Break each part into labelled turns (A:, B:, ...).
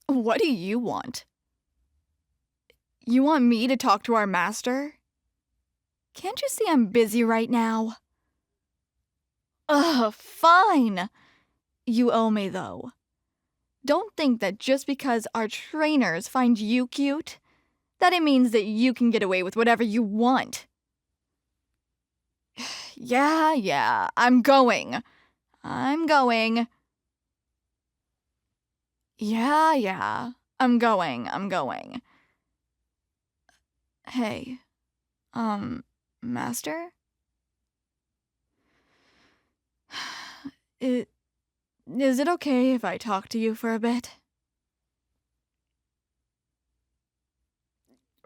A: What do you want? You want me to talk to our master? Can't you see I'm busy right now? Ugh, fine. You owe me, though. Don't think that just because our trainers find you cute, that it means that you can get away with whatever you want. Yeah, I'm going. Yeah, I'm going. Hey, master? Is it okay if I talk to you for a bit?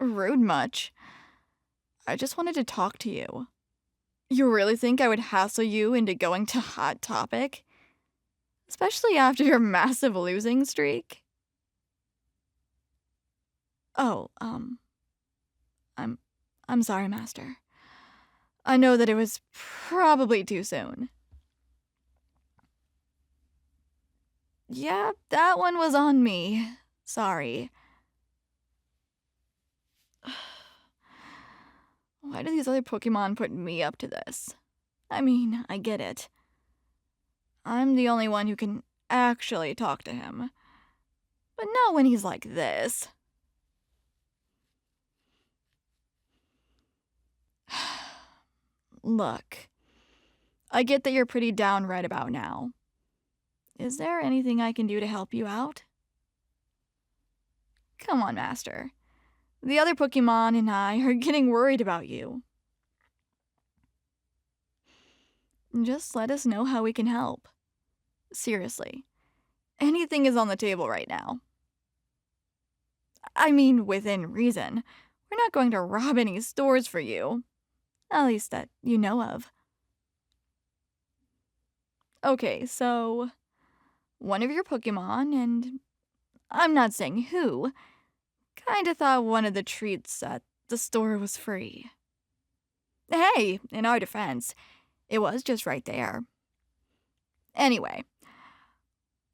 A: Rude much. I just wanted to talk to you. You really think I would hassle you into going to Hot Topic? Especially after your massive losing streak? Oh, I'm sorry, Master. I know that it was probably too soon. Yeah, that one was on me. Sorry. Why do these other Pokemon put me up to this? I mean, I get it. I'm the only one who can actually talk to him. But not when he's like this. Look, I get that you're pretty down right about now. Is there anything I can do to help you out? Come on, Master. The other Pokemon and I are getting worried about you. Just let us know how we can help. Seriously, anything is on the table right now. I mean, within reason. We're not going to rob any stores for you. At least that you know of. Okay, so one of your Pokemon, and I'm not saying who, kinda thought one of the treats at the store was free. Hey, in our defense, it was just right there. Anyway,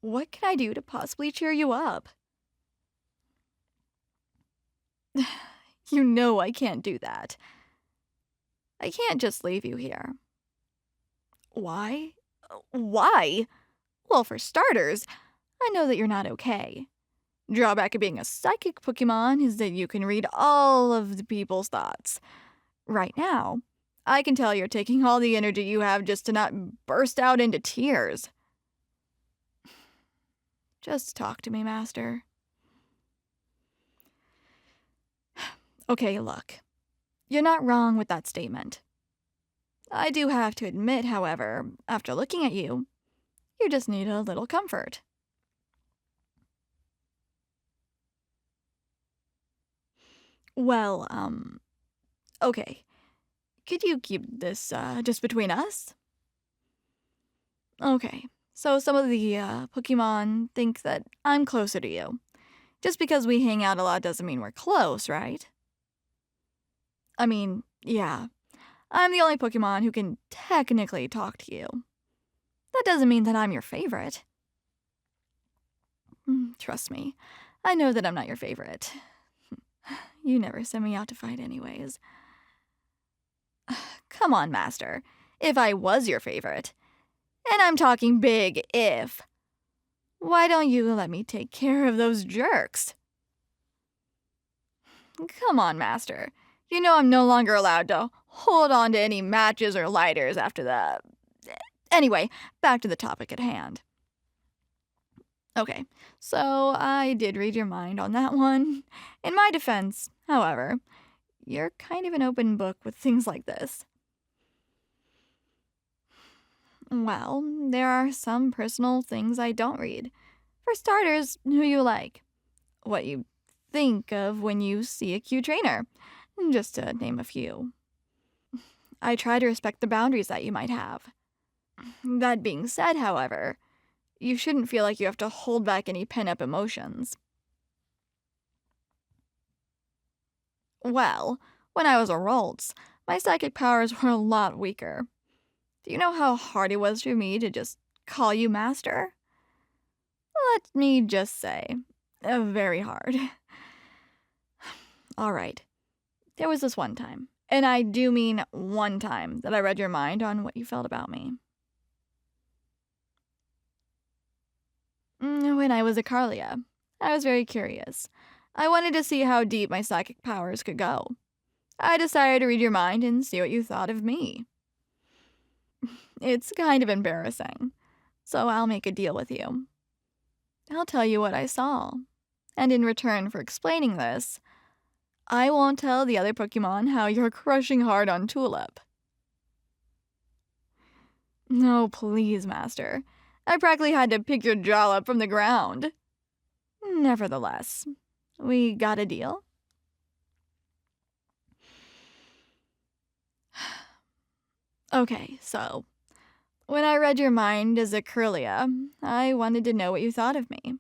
A: what can I do to possibly cheer you up? You know I can't do that. I can't just leave you here. Why? Why? Well, for starters, I know that you're not okay. Drawback of being a psychic Pokemon is that you can read all of the people's thoughts. Right now, I can tell you're taking all the energy you have just to not burst out into tears. Just talk to me, Master. Okay, look. You're not wrong with that statement. I do have to admit, however, after looking at you, you just need a little comfort. Well, okay. Could you keep this, just between us? Okay, so some of the, Pokemon think that I'm closer to you. Just because we hang out a lot doesn't mean we're close, right? I mean, yeah. I'm the only Pokemon who can technically talk to you. That doesn't mean that I'm your favorite. Trust me, I know that I'm not your favorite. You never send me out to fight anyways. Come on, Master. If I was your favorite, and I'm talking big if, why don't you let me take care of those jerks? Come on, Master. You know I'm no longer allowed to hold on to any matches or lighters after the... Anyway, back to the topic at hand. Okay, so I did read your mind on that one. In my defense, however, you're kind of an open book with things like this. Well, there are some personal things I don't read. For starters, who you like. What you think of when you see a cute trainer. Just to name a few. I try to respect the boundaries that you might have. That being said, however, you shouldn't feel like you have to hold back any pent-up emotions. Well, when I was a Roltz, my psychic powers were a lot weaker. Do you know how hard it was for me to just call you Master? Let me just say, very hard. Alright, there was this one time, and I do mean one time, that I read your mind on what you felt about me. When I was a Carlia, I was very curious. I wanted to see how deep my psychic powers could go. I decided to read your mind and see what you thought of me. It's kind of embarrassing, so I'll make a deal with you. I'll tell you what I saw, and in return for explaining this, I won't tell the other Pokemon how you're crushing hard on Tulip. No, please, Master. I practically had to pick your jaw up from the ground. Nevertheless, we got a deal? Okay, so when I read your mind as a Curlia, I wanted to know what you thought of me.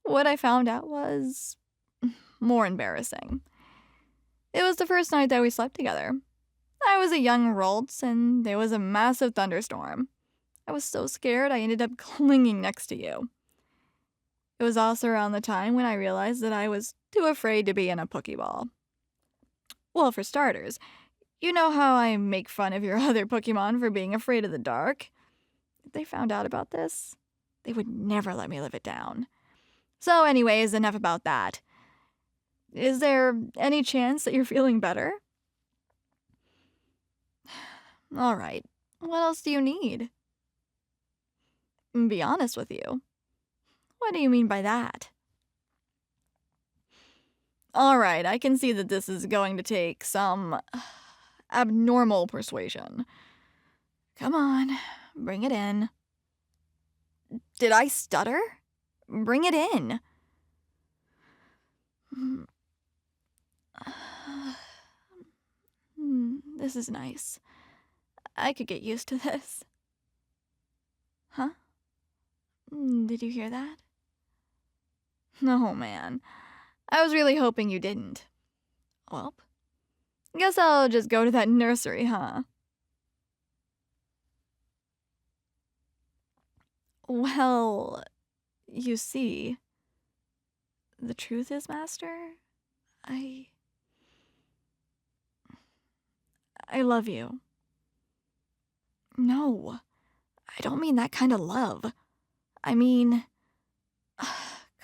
A: What I found out was more embarrassing. It was the first night that we slept together. I was a young Roltz, and there was a massive thunderstorm. I was so scared I ended up clinging next to you. It was also around the time when I realized that I was too afraid to be in a Pokeball. Well, for starters, you know how I make fun of your other Pokemon for being afraid of the dark? If they found out about this, they would never let me live it down. So anyways, enough about that. Is there any chance that you're feeling better? Alright, what else do you need? Be honest with you. What do you mean by that? Alright, I can see that this is going to take some abnormal persuasion. Come on, bring it in. Did I stutter? Bring it in. This is nice. I could get used to this. Huh? Did you hear that? Oh, man. I was really hoping you didn't. Well, guess I'll just go to that nursery, huh? Well, you see, the truth is, Master, I love you. No, I don't mean that kind of love. I mean,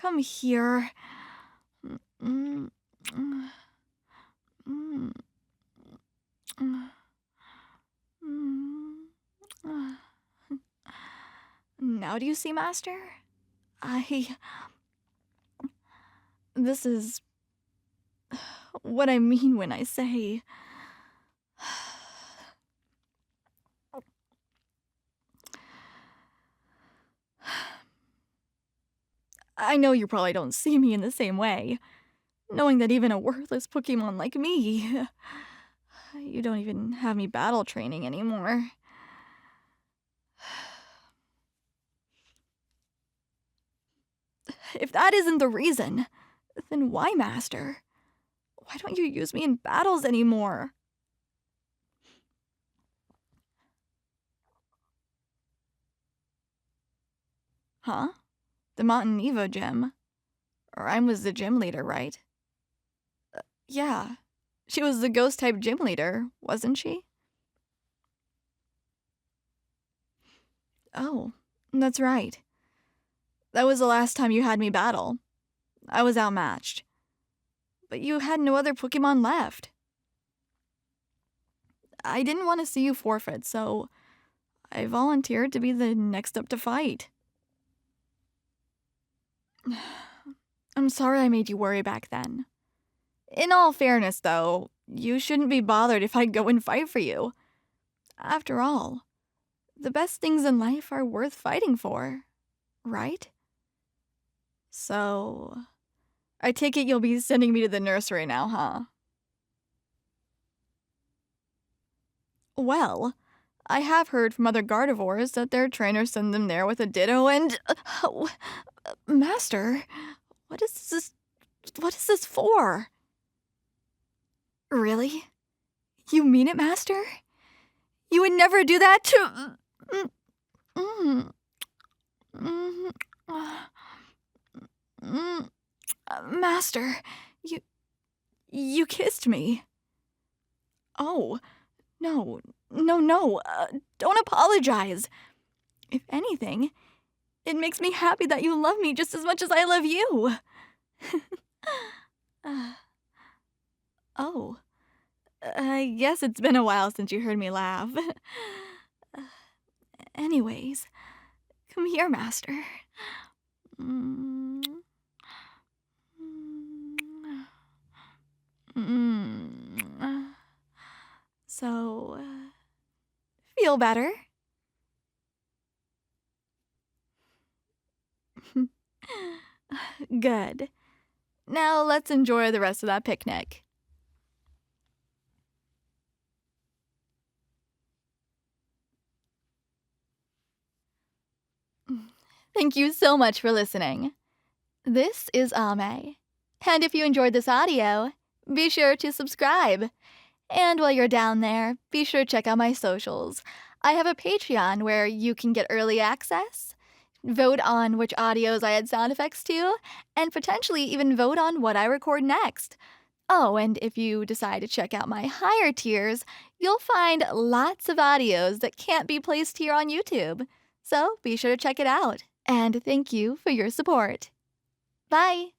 A: come here. Now do you see, Master? This is what I mean when I say... I know you probably don't see me in the same way, knowing that even a worthless Pokemon like me, you don't even have me battle training anymore. If that isn't the reason, then why, Master? Why don't you use me in battles anymore? Huh? The Mountain Evo gym. Rhyme was the gym leader, right? Yeah. She was the ghost-type gym leader, wasn't she? Oh, that's right. That was the last time you had me battle. I was outmatched. But you had no other Pokemon left. I didn't want to see you forfeit, so I volunteered to be the next up to fight. I'm sorry I made you worry back then. In all fairness, though, you shouldn't be bothered if I go and fight for you. After all, the best things in life are worth fighting for, right? So, I take it you'll be sending me to the nursery now, huh? Well, I have heard from other Gardevoirs that their trainers send them there with a Ditto and... Master, what is this for? Really? You mean it, Master? You would never do that to... Master, you kissed me. Oh, no, don't apologize. If anything, it makes me happy that you love me just as much as I love you. Oh, I guess it's been a while since you heard me laugh. Anyways, come here, Master. So, feel better? Good. Now let's enjoy the rest of that picnic. Thank you so much for listening. This is Ame. And if you enjoyed this audio, be sure to subscribe. And while you're down there, be sure to check out my socials. I have a Patreon where you can get early access, vote on which audios I add sound effects to, and potentially even vote on what I record next. Oh, and if you decide to check out my higher tiers, you'll find lots of audios that can't be placed here on YouTube. So be sure to check it out. And thank you for your support. Bye!